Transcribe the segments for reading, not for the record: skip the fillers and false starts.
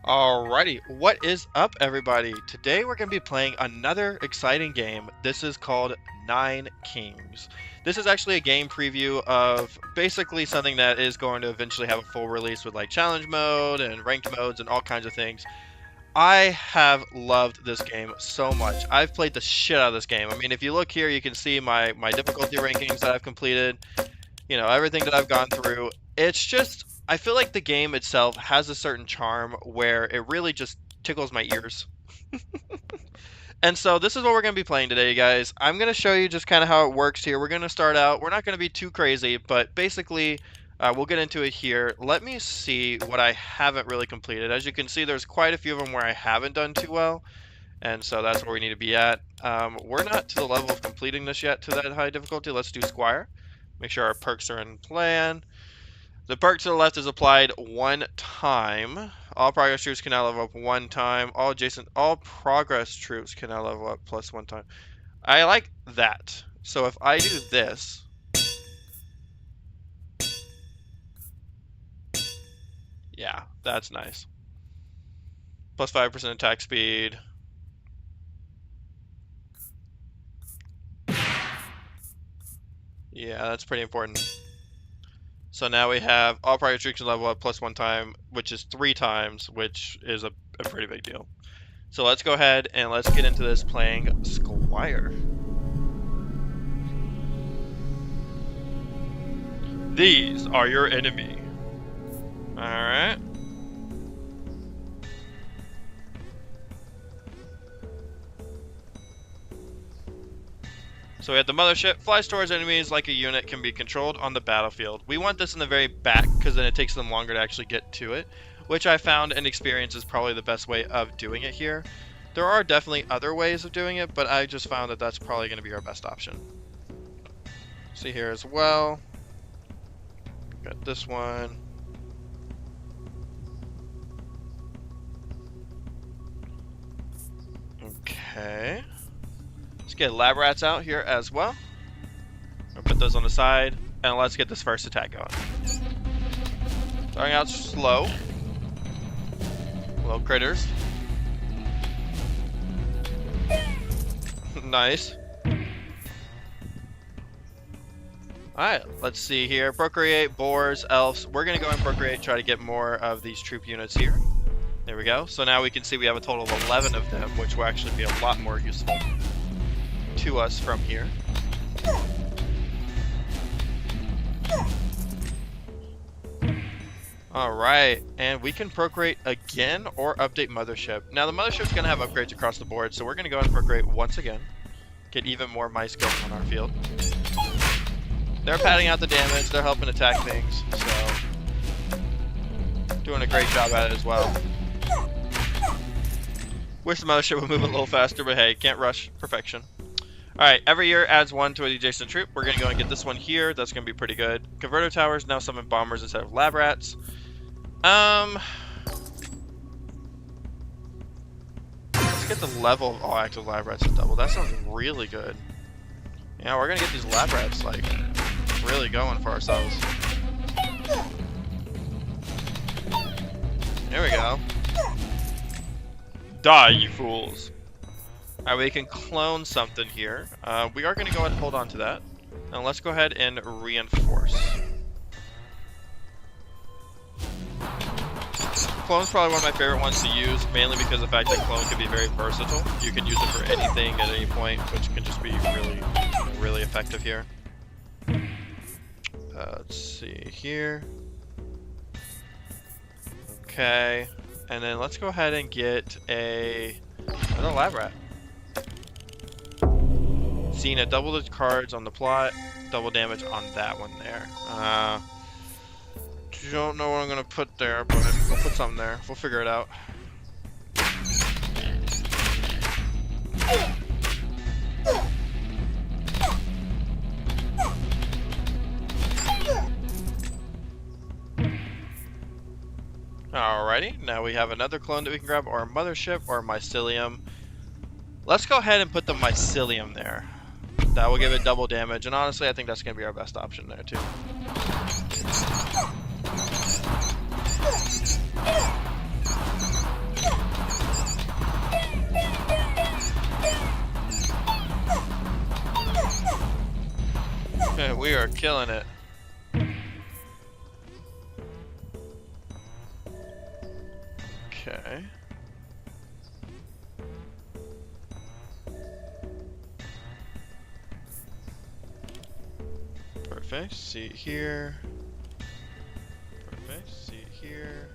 Alrighty, what is up everybody? Today we're going to be playing another exciting game. This is called Nine Kings. This is actually a game preview of basically something that is going to eventually have a full release with like challenge mode and ranked modes and all kinds of things. I have loved this game so much. I've played the shit out of this game. I mean, if you look here, you can see my difficulty rankings that I've completed. You know, everything that I've gone through. It's just, I feel like the game itself has a certain charm where it really just tickles my ears. And so this is what we're going to be playing today, you guys. I'm going to show you just kind of how it works here. We're going to start out, we're not going to be too crazy, but basically we'll get into it here. Let me see what I haven't really completed. As you can see, there's quite a few of them where I haven't done too well. And so that's where we need to be at. We're not to the level of completing this yet to that high difficulty. Let's do Squire. Make sure our perks are in plan. The perk to the left is applied one time. All progress troops can now level up one time. All progress troops can now level up plus one time. I like that. So if I do this, yeah, that's nice. Plus 5% attack speed. Yeah, that's pretty important. So now we have all progress troops can level up plus one time, which is 3 times, which is a pretty big deal. So let's go ahead and let's get into this playing Squire. These are your enemy. Alright. So we have the mothership, flies towards enemies like a unit, can be controlled on the battlefield. We want this in the very back because then it takes them longer to actually get to it, which I found and experience is probably the best way of doing it here. There are definitely other ways of doing it, but I just found that that's probably going to be our best option. See here as well. Got this one. Okay. Let's get lab rats out here as well. I'll put those on the side, and let's get this first attack going. Starting out slow. Little critters. Nice. Alright, let's see here. Procreate, boars, elves. We're going to go and procreate, try to get more of these troop units here. There we go. So now we can see we have a total of 11 of them, which will actually be a lot more useful to us from here. Alright, and we can procreate again or update mothership. Now the mothership's going to have upgrades across the board, so we're going to go and procreate once again. Get even more mice going on our field. They're padding out the damage, they're helping attack things, so doing a great job at it as well. Wish the mothership would move a little faster, but hey, can't rush perfection. Alright, every year adds one to an adjacent troop. We're going to go and get this one here. That's going to be pretty good. Converter towers now summon bombers instead of lab rats. Let's get the level of all active lab rats to double. That sounds really good. Yeah, we're going to get these lab rats, like, really going for ourselves. There we go. Die, you fools. Alright, we can clone something here. We are going to go ahead and hold on to that. Now let's go ahead and reinforce. Clone's probably one of my favorite ones to use, mainly because of the fact that clone can be very versatile. You can use it for anything at any point, which can just be really, really effective here. Let's see here. Okay, and then let's go ahead and get another lab rat. Cena, double the cards on the plot, double damage on that one there. Don't know what I'm gonna put there, but we'll put something there. We'll figure it out. Alrighty, now we have another clone that we can grab, or a mothership, or a mycelium. Let's go ahead and put the mycelium there. That will give it double damage, and honestly, I think that's going to be our best option there, too. killing it. Okay. Perfect. See it here. Perfect. See it here.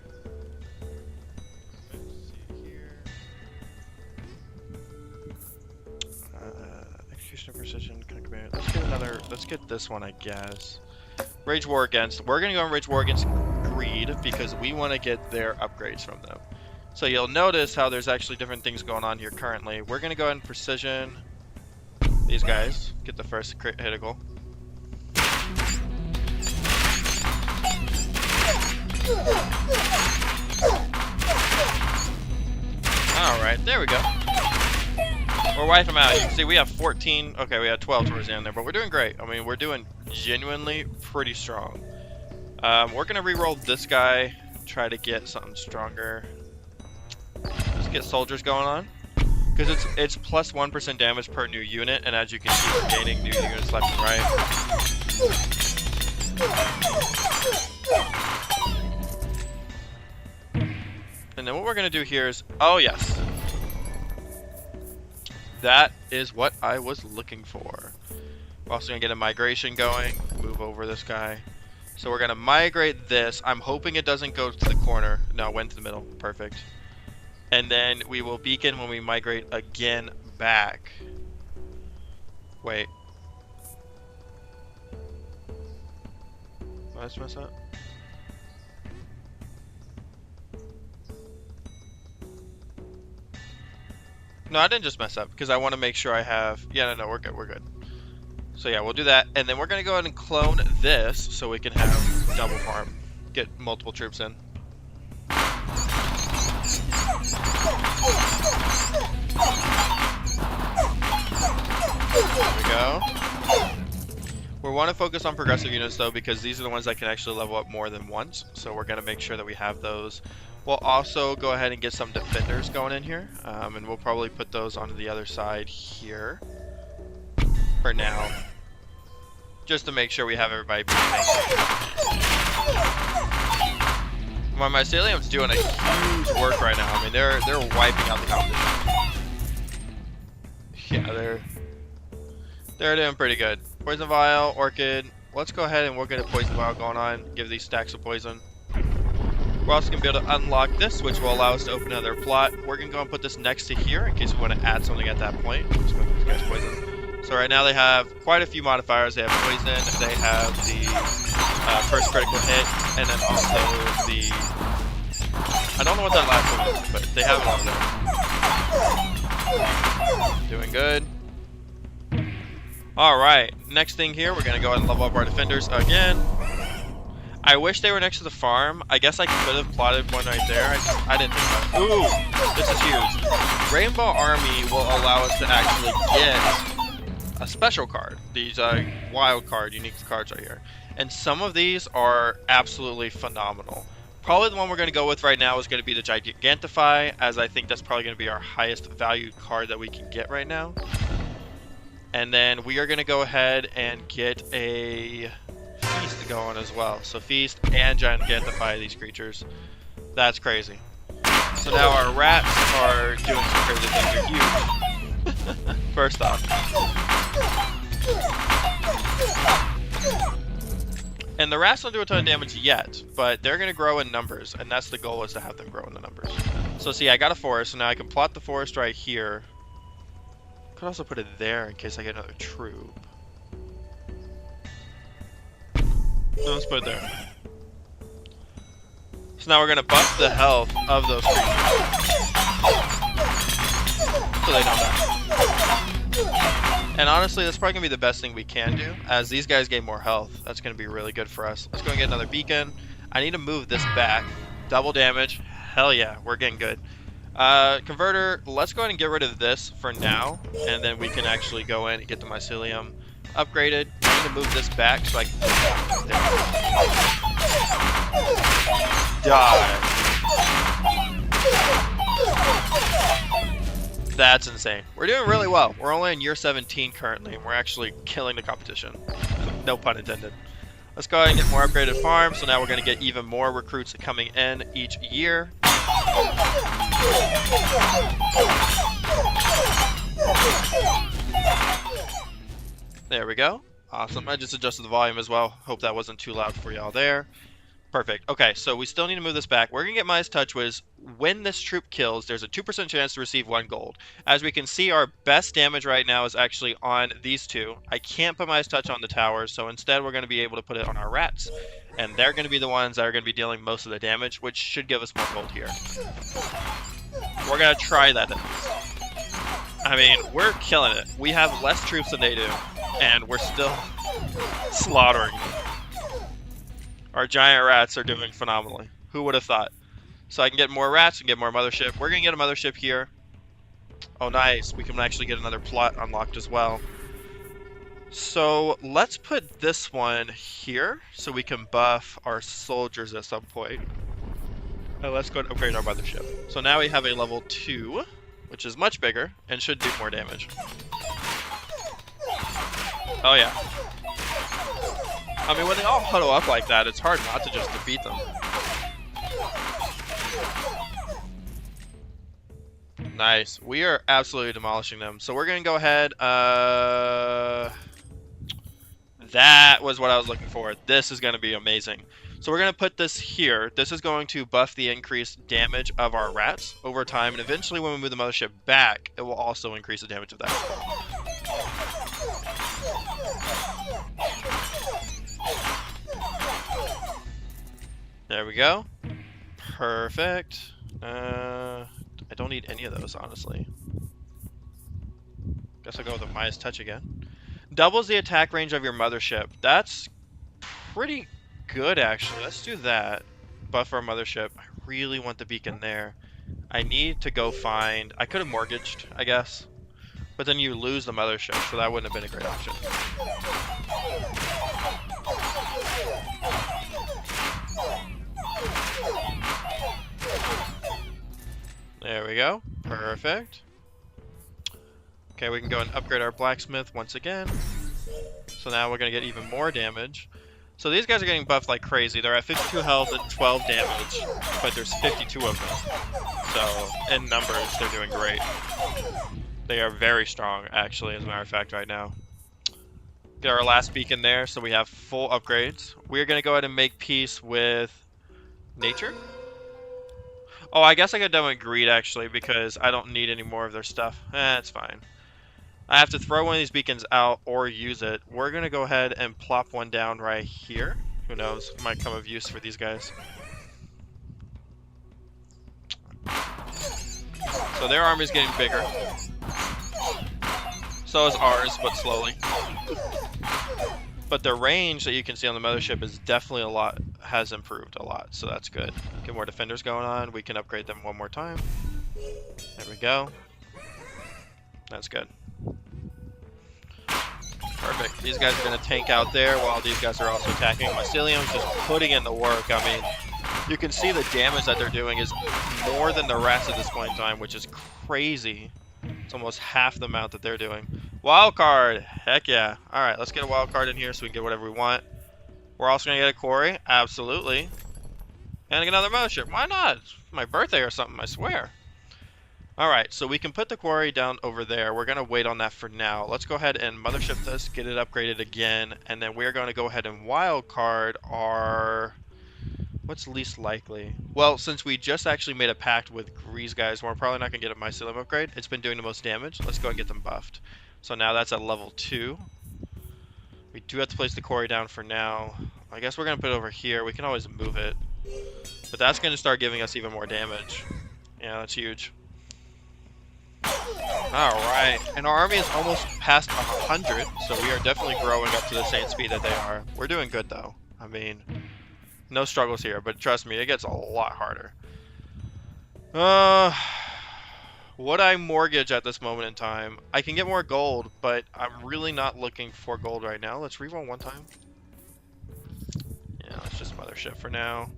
Perfect. See it here. Execution precision. Command. Let's get another. Let's get this one, I guess. Rage War Against. We're gonna go on Rage War Against Greed because we want to get their upgrades from them. So you'll notice how there's actually different things going on here currently. We're gonna go ahead and precision these guys. Get the first critical. Alright, there we go. We're wiping them out. You can see we have 14. Okay, we had 12 towards the end there, but we're doing great. I mean, we're doing genuinely pretty strong. We're gonna re-roll this guy, try to get something stronger. Let's get soldiers going on. Because it's plus 1% damage per new unit, and as you can see, we're gaining new units left and right. And then what we're going to do here is... Oh, yes. That is what I was looking for. We're also going to get a migration going. Move over this guy. So we're going to migrate this. I'm hoping it doesn't go to the corner. No, it went to the middle. Perfect. And then we will beacon when we migrate again back. Wait. Did I just mess up? No, I didn't just mess up because I want to make sure I have... Yeah, no, we're good, we're good. So yeah, we'll do that. And then we're going to go ahead and clone this so we can have double farm. Get multiple troops in. There we go. We want to focus on progressive units though because these are the ones that can actually level up more than once. So we're going to make sure that we have those. We'll also go ahead and get some defenders going in here. And we'll probably put those onto the other side here. For now. Just to make sure we have everybody My Mycelium's doing a huge work right now. I mean, they're wiping out the competition. Yeah, they're doing pretty good. Poison Vial, Orchid. Let's go ahead and we'll get a Poison Vial going on. Give these stacks of poison. We're also going to be able to unlock this, which will allow us to open another plot. We're going to go and put this next to here in case we want to add something at that point. Let's go with these guys poison. So right now they have quite a few modifiers. They have poison, they have the first critical hit, and then also the... I don't know what that last one is, but they have it on there. Doing good. Alright, next thing here, we're going to go ahead and level up our defenders again. I wish they were next to the farm. I guess I could have plotted one right there. I didn't think about it. Ooh, this is huge. Rainbow Army will allow us to actually get a special card. These wild card, unique cards right here. And some of these are absolutely phenomenal. Probably the one we're going to go with right now is going to be the Gigantify, as I think that's probably going to be our highest valued card that we can get right now. And then we are going to go ahead and get a Feast going as well. So Feast and Gigantify these creatures. That's crazy. So now our rats are doing some crazy things. They're huge. First off. And the rats don't do a ton of damage yet, but they're going to grow in numbers, and that's the goal, is to have them grow in the numbers. So see, I got a forest, so now I can plot the forest right here. Could also put it there in case I get another troop. No, let's put it there. So now we're going to buff the health of those creatures. So they don't die. And honestly, that's probably going to be the best thing we can do, as these guys gain more health. That's going to be really good for us. Let's go and get another beacon. I need to move this back. Double damage. Hell yeah, we're getting good. Converter, let's go ahead and get rid of this for now, and then we can actually go in and get the Mycelium upgraded. I need to move this back so I can... Die. That's insane. We're doing really well. We're only in year 17 currently, and we're actually killing the competition. No pun intended. Let's go ahead and get more upgraded farms. So now we're going to get even more recruits coming in each year. There we go. Awesome. I just adjusted the volume as well. Hope that wasn't too loud for y'all there. Perfect. Okay, so we still need to move this back. We're going to get Midas Touch Whiz. When this troop kills, there's a 2% chance to receive 1 gold. As we can see, our best damage right now is actually on these two. I can't put Midas Touch on the towers, so instead we're going to be able to put it on our rats. And they're going to be the ones that are going to be dealing most of the damage, which should give us more gold here. We're going to try that at least. I mean, we're killing it. We have less troops than they do, and we're still slaughtering them. Our giant rats are doing phenomenally. Who would have thought? So I can get more rats and get more mothership. We're going to get a mothership here. Oh, nice. We can actually get another plot unlocked as well. So let's put this one here so we can buff our soldiers at some point. Now let's go and upgrade our mothership. So now we have a level 2, which is much bigger and should do more damage. Oh, yeah. I mean, when they all huddle up like that, it's hard not to just defeat them. Nice. We are absolutely demolishing them. So we're going to go ahead. That was what I was looking for. This is going to be amazing. So we're going to put this here. This is going to buff the increased damage of our rats over time. And eventually when we move the mothership back, it will also increase the damage of that. There we go. Perfect. I don't need any of those, honestly. Guess I'll go with a Midas Touch again. Doubles the attack range of your mothership. That's pretty good, actually. Let's do that. Buff our mothership. I really want the beacon there. I need to go find... I could have mortgaged, I guess. But then you lose the mothership, so that wouldn't have been a great option. There we go. Perfect. Okay, we can go and upgrade our blacksmith once again. So now we're going to get even more damage. So these guys are getting buffed like crazy. They're at 52 health and 12 damage, but there's 52 of them. So in numbers, they're doing great. They are very strong, actually, as a matter of fact, right now. Get our last beacon there, so we have full upgrades. We're going to go ahead and make peace with nature. Oh, I guess I could have done with greed, actually, because I don't need any more of their stuff. It's fine. I have to throw one of these beacons out or use it. We're going to go ahead and plop one down right here. Who knows? Might come of use for these guys. So their army's getting bigger. So is ours, but slowly. But the range that you can see on the mothership is definitely has improved a lot, so that's good. Get more defenders going on. We can upgrade them one more time. There we go. That's good. Perfect. These guys are going to tank out there while these guys are also attacking. Mycelium's just putting in the work. I mean, you can see the damage that they're doing is more than the rats at this point in time, which is crazy. It's almost half the amount that they're doing. Wild card! Heck yeah. Alright, let's get a wild card in here so we can get whatever we want. We're also going to get a quarry. Absolutely. And another mothership. Why not? It's my birthday or something, I swear. Alright, so we can put the quarry down over there. We're going to wait on that for now. Let's go ahead and mothership this, get it upgraded again, and then we're going to go ahead and wild card our... What's least likely? Well, since we just actually made a pact with Grease guys, we're probably not going to get a mycelium upgrade. It's been doing the most damage. Let's go and get them buffed. So now that's at level 2. We do have to place the quarry down for now. I guess we're going to put it over here. We can always move it. But that's going to start giving us even more damage. Yeah, that's huge. Alright, and our army is almost past 100, so we are definitely growing up to the same speed that they are. We're doing good, though. I mean, no struggles here, but trust me, it gets a lot harder. Would I mortgage at this moment in time? I can get more gold, but I'm really not looking for gold right now. Let's reroll one time. Yeah, let's just mothership for now.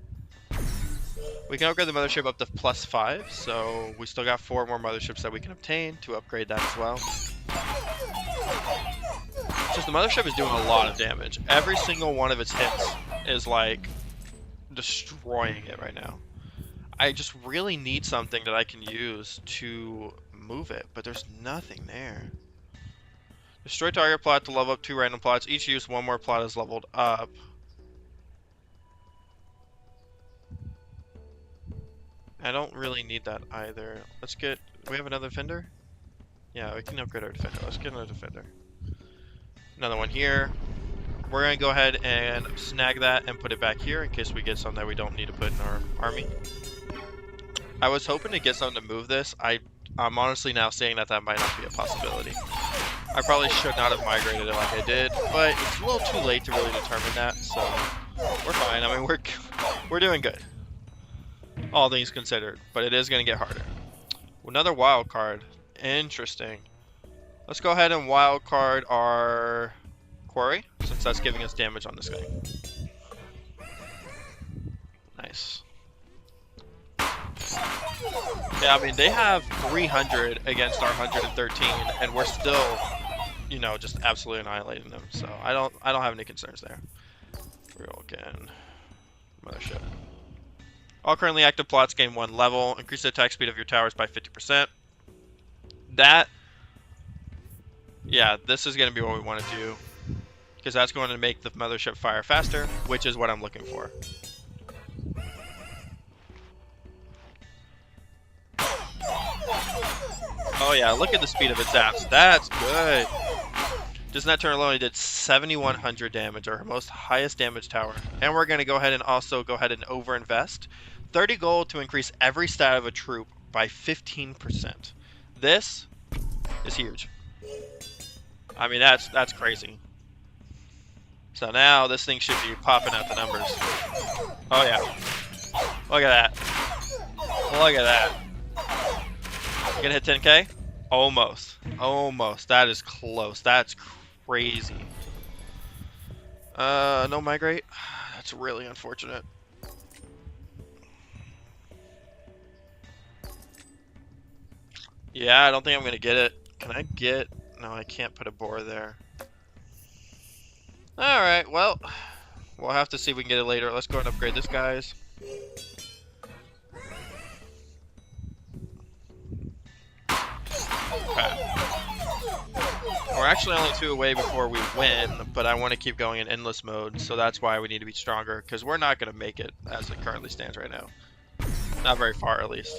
We can upgrade the mothership up to +5, so we still got 4 more motherships that we can obtain to upgrade that as well. Just the mothership is doing a lot of damage. Every single one of its hits is like destroying it right now. I just really need something that I can use to move it, but there's nothing there. Destroy target plot to level up 2 random plots. Each use 1 more plot is leveled up. I don't really need that either. Let's get... Do we have another defender? Yeah, we can upgrade our defender. Let's get another defender. Another one here. We're going to go ahead and snag that and put it back here in case we get something that we don't need to put in our army. I was hoping to get something to move this. I'm honestly now saying that that might not be a possibility. I probably should not have migrated it like I did, but it's a little too late to really determine that, so we're fine. I mean, we're doing good, all things considered, but it is going to get harder. Another wild card. Interesting. Let's go ahead and wild card our quarry, since that's giving us damage on this guy. Nice. Yeah, I mean, they have 300 against our 113, and we're still, you know, just absolutely annihilating them. So I don't have any concerns there. Real again. Mothership. All currently active plots gain 1 level. Increase the attack speed of your towers by 50%. That, yeah, this is going to be what we want to do, because that's going to make the mothership fire faster, which is what I'm looking for. Oh yeah, look at the speed of its zaps. That's good. Just in that turn alone, it did 7,100 damage, our most highest damage tower. And we're going to go ahead and also go ahead and overinvest. 30 gold to increase every stat of a troop by 15%. This is huge. I mean, that's crazy. So now this thing should be popping out the numbers. Oh yeah. Look at that. Look at that. You gonna hit 10k? Almost. Almost. That is close. That's crazy. No migrate? That's really unfortunate. Yeah, I don't think I'm gonna get it. Can I get... No, I can't put a boar there. Alright, well, we'll have to see if we can get it later. Let's go and upgrade this, guys. Okay. We're actually only 2 away before we win, but I want to keep going in endless mode, so that's why we need to be stronger, because we're not going to make it as it currently stands right now. Not very far, at least.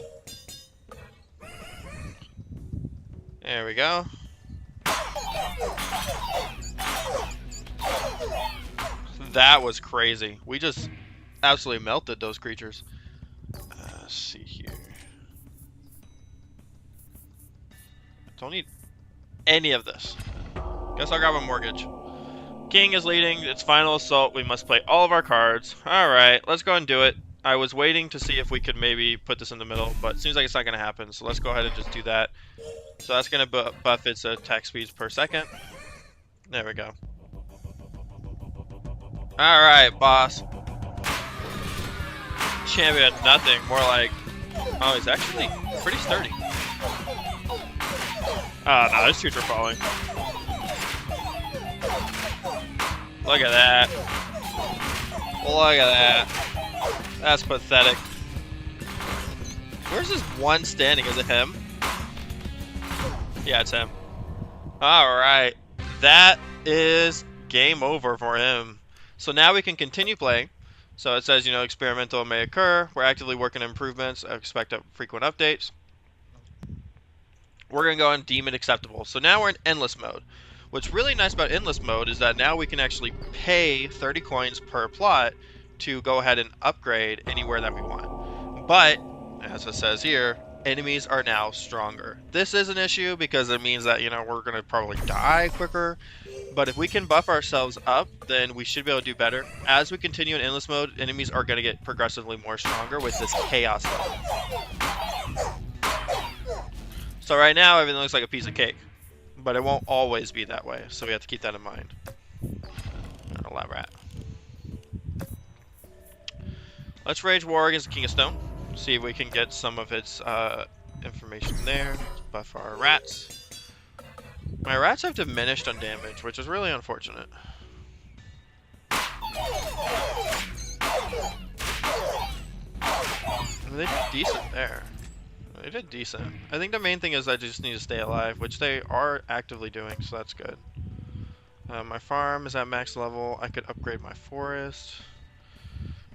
There we go. That was crazy. We just absolutely melted those creatures. Let's see here. Don't need any of this. Guess I'll grab a mortgage. King is leading its final assault. We must play all of our cards. Alright, let's go and do it. I was waiting to see if we could maybe put this in the middle, but it seems like it's not going to happen. So let's go ahead and just do that. So that's going to buff its attack speeds per second. There we go. Alright, boss. Champion nothing. More like... Oh, he's actually pretty sturdy. Oh, no, those troops are falling. Look at that. Look at that. That's pathetic. Where's this one standing? Is it him? Yeah, it's him. Alright. That is game over for him. So now we can continue playing. So it says, you know, experimental may occur. We're actively working on improvements. I expect frequent updates. We're going to go and deem it acceptable. So now we're in endless mode. What's really nice about endless mode is that now we can actually pay 30 coins per plot to go ahead and upgrade anywhere that we want. But, as it says here, enemies are now stronger. This is an issue because it means that, you know, we're going to probably die quicker. But if we can buff ourselves up, then we should be able to do better. As we continue in endless mode, enemies are going to get progressively more stronger with this chaos level. So right now, everything looks like a piece of cake. But it won't always be that way, so we have to keep that in mind. A lab rat. Let's rage war against the King of Stone. See if we can get some of its information there. Let's buff our rats. My rats have diminished on damage, which is really unfortunate. They did decent there. They did decent. I think the main thing is I just need to stay alive, which they are actively doing, so that's good. My farm is at max level. I could upgrade my forest.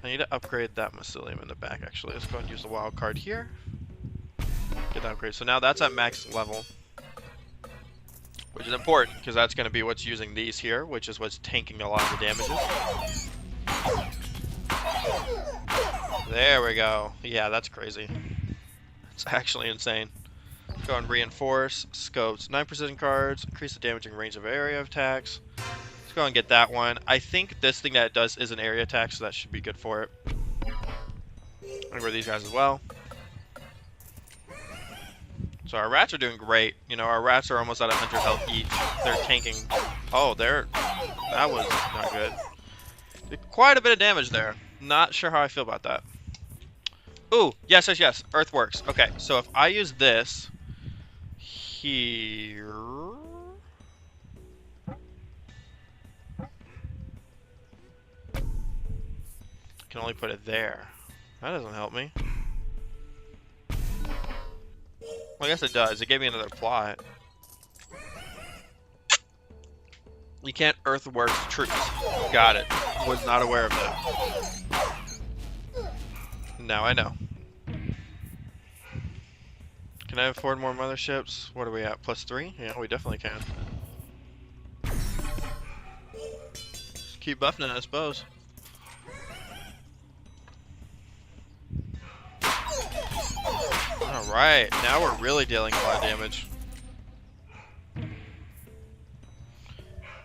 I need to upgrade that mycelium in the back, actually. Let's go ahead and use the wild card here. Get that upgrade. So now that's at max level, which is important because that's going to be what's using these here, which is what's tanking a lot of the damages. There we go. Yeah, that's crazy. It's actually insane. Let's go and reinforce scopes. 9 precision cards, increase the damaging range of area attacks. Let's go and get that one. I think this thing that it does is an area attack, so that should be good for it. I'm gonna these guys as well. So our rats are doing great. You know, our rats are almost at 100 health each. They're tanking. Oh, that was not good. Did quite a bit of damage there. Not sure how I feel about that. Ooh, yes, yes, yes. Earthworks. Okay, so if I use this here, I can only put it there. That doesn't help me. Well, I guess it does. It gave me another plot. You can't earthworks troops. Got it. Was not aware of that. Now I know. Can I afford more motherships? What are we at? +3? Yeah, we definitely can. Just keep buffing it, I suppose. Alright, now we're really dealing a lot of damage.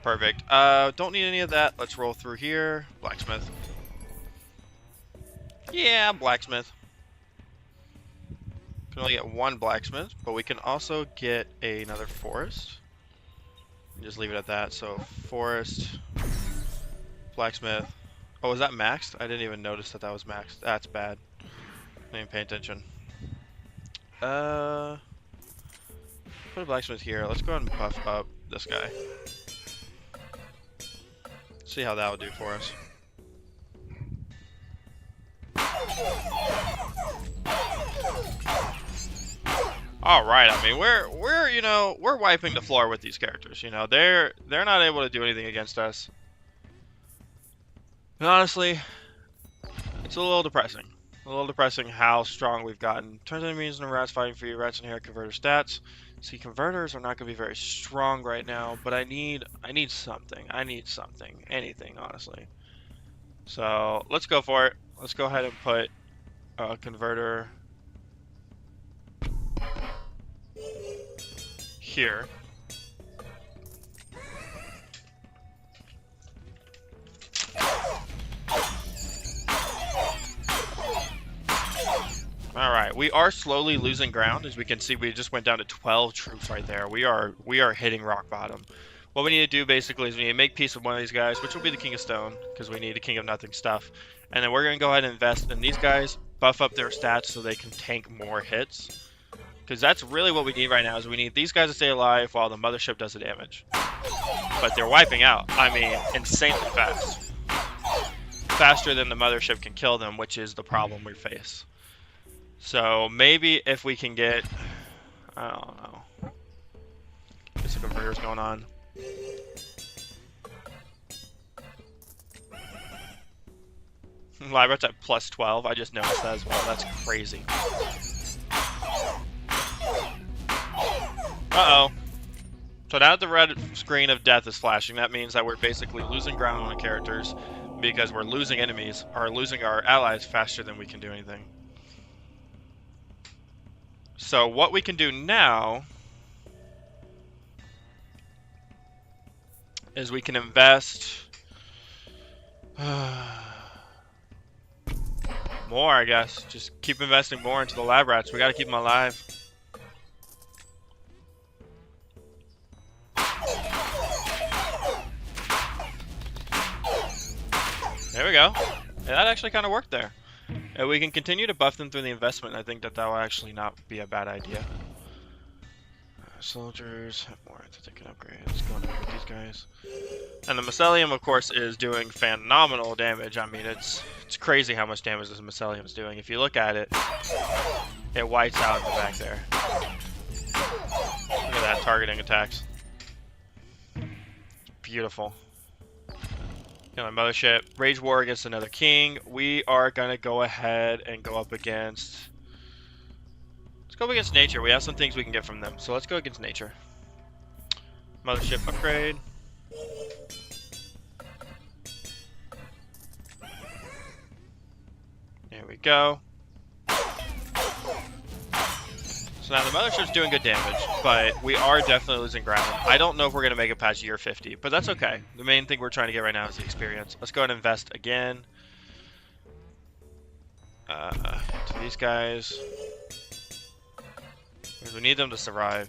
Perfect. Don't need any of that. Let's roll through here. Blacksmith. Yeah, blacksmith. Can only get one blacksmith, but we can also get another forest. Just leave it at that. So forest, blacksmith. Oh, is that maxed? I didn't even notice that was maxed. That's bad. I didn't even pay attention. Put a blacksmith here. Let's go ahead and buff up this guy. See how that would do for us. All right. I mean, we're wiping the floor with these characters. You know, they're not able to do anything against us. And honestly, it's a little depressing. A little depressing how strong we've gotten. Turns enemies into rats fighting for you. Rats inherit converter stats. See, converters are not going to be very strong right now, but I need something. I need something. Anything, honestly. So let's go for it. Let's go ahead and put a converter here. Alright, we are slowly losing ground. As we can see, we just went down to 12 troops right there. We are hitting rock bottom. What we need to do basically is we need to make peace with one of these guys, which will be the King of Stone, because we need a King of Nothing stuff. And then we're going to go ahead and invest in these guys, buff up their stats so they can tank more hits. Because that's really what we need right now, is we need these guys to stay alive while the mothership does the damage. But they're wiping out, I mean, insanely fast. Faster than the mothership can kill them, which is the problem we face. So maybe if we can get, I don't know, get some converters going on. Live Rat's at +12. I just noticed that as well. That's crazy. Uh-oh. So now the red screen of death is flashing. That means that we're basically losing ground on the characters because we're losing enemies, or losing our allies faster than we can do anything. So what we can do now is we can invest more, I guess. Just keep investing more into the lab rats. We got to keep them alive. There we go. Yeah, that actually kind of worked there. We can continue to buff them through the investment. I think that will actually not be a bad idea. Soldiers have more that they can upgrade. Let's go and upgrade these guys. And the Mycelium, of course, is doing phenomenal damage. I mean, it's crazy how much damage this Mycelium is doing. If you look at it, it whites out in the back there. Look at that targeting attacks. Beautiful. Get my mothership. Rage war against another king. We are gonna go ahead and go up against. Let's go up against nature. We have some things we can get from them, so let's go against nature. Mothership upgrade. There we go. So now the mothership's doing good damage, but we are definitely losing ground. I don't know if we're going to make it past year 50, but that's okay. The main thing we're trying to get right now is the experience. Let's go ahead and invest again. To these guys. Because we need them to survive.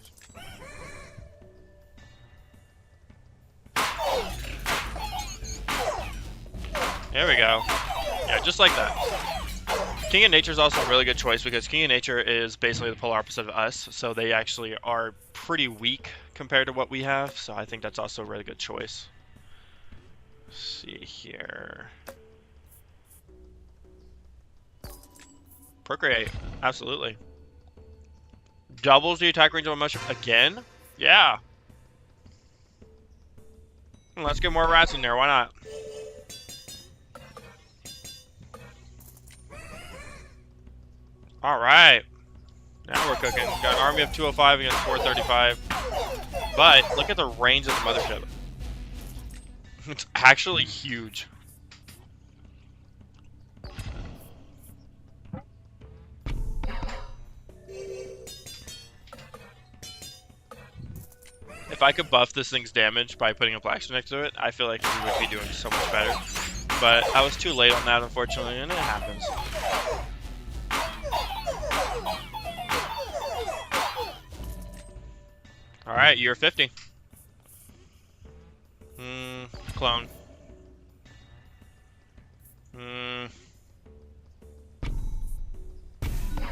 There we go. Yeah, just like that. King of Nature is also a really good choice because King of Nature is basically the polar opposite of us, so they actually are pretty weak compared to what we have, so I think that's also a really good choice. Let's see here. Procreate, absolutely. Doubles the attack range of a mushroom again? Yeah. Let's get more rats in there, why not? Alright. Now we're cooking. We've got an army of 205 against 435. But look at the range of the mothership. It's actually huge. If I could buff this thing's damage by putting a blacksmith next to it, I feel like we would be doing so much better. But I was too late on that, unfortunately, and it happens. Alright, year 50. Clone.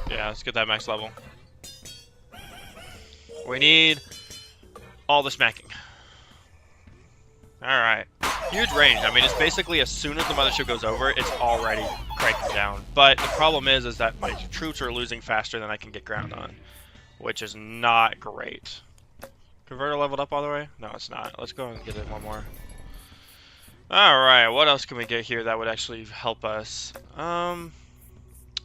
Yeah, let's get that max level. We need all the smacking. Alright. Huge range. I mean, it's basically as soon as the mothership goes over, it's already cranking down. But the problem is that my troops are losing faster than I can get ground on, which is not great. Converter leveled up all the way? No, it's not. Let's go and get it one more. Alright, what else can we get here that would actually help us? Not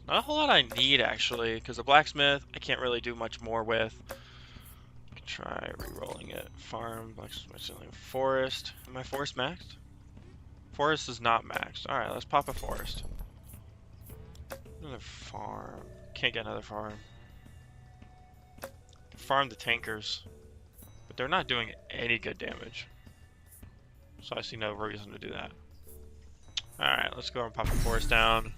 a whole lot I need, actually, because the blacksmith, I can't really do much more with. I can try re-rolling it. Farm, blacksmith, forest. Am I forest maxed? Forest is not maxed. Alright, let's pop a forest. Another farm. Can't get another farm. Farm the tankers. But they're not doing any good damage. So I see no reason to do that. Alright, let's go and pop the forest down.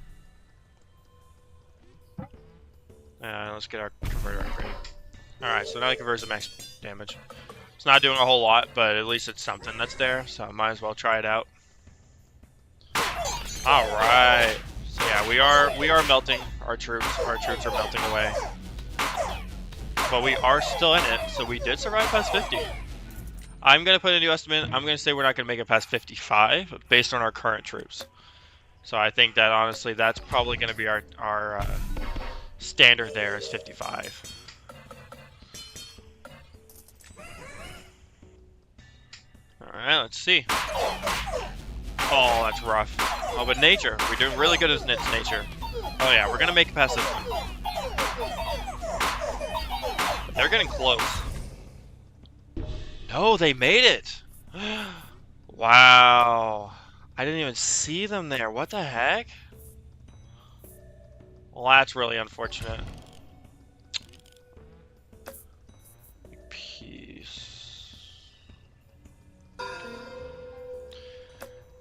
And let's get our converter upgrade. Alright, so now he converts to max damage. It's not doing a whole lot, but at least it's something that's there, so I might as well try it out. Alright. So yeah, we are melting our troops. Our troops are melting away. But we are still in it, so we did survive past 50. I'm going to put a new estimate. I'm going to say we're not going to make it past 55 based on our current troops. So I think that honestly that's probably going to be our standard there is 55. Alright, let's see. Oh, that's rough. Oh, but nature. We're doing really good as nature. Oh yeah, we're going to make it past this one. They're getting close. No, they made it! Wow. I didn't even see them there. What the heck? Well, that's really unfortunate. Peace.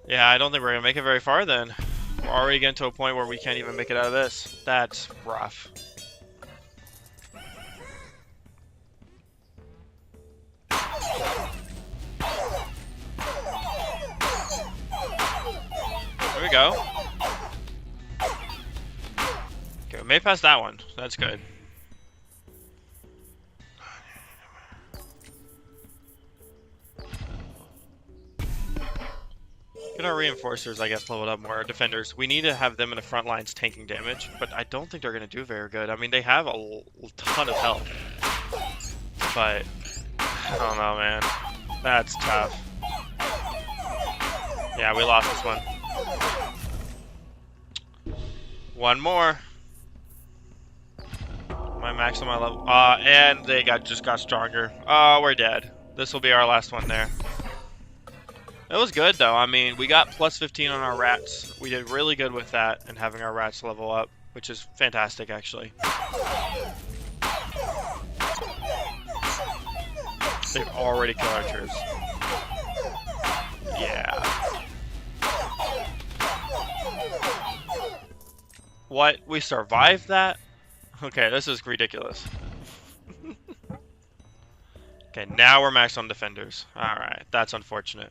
Yeah, I don't think we're going to make it very far then. We're already getting to a point where we can't even make it out of this. That's rough. There we go. Okay, we made past that one. That's good. Get our reinforcers, I guess, leveled up more. Our defenders, we need to have them in the front lines tanking damage, but I don't think they're going to do very good. I mean, they have a ton of health, but I don't know, man. That's tough. Yeah, we lost this one. One more. My maximum level. And they just got stronger. Oh, we're dead. This will be our last one there. It was good though. I mean, we got plus 15 on our rats. We did really good with that and having our rats level up, which is fantastic actually. They've already killed our troops. Yeah. What? We survived that? Okay, this is ridiculous. Okay, now we're maxed on defenders. Alright, that's unfortunate.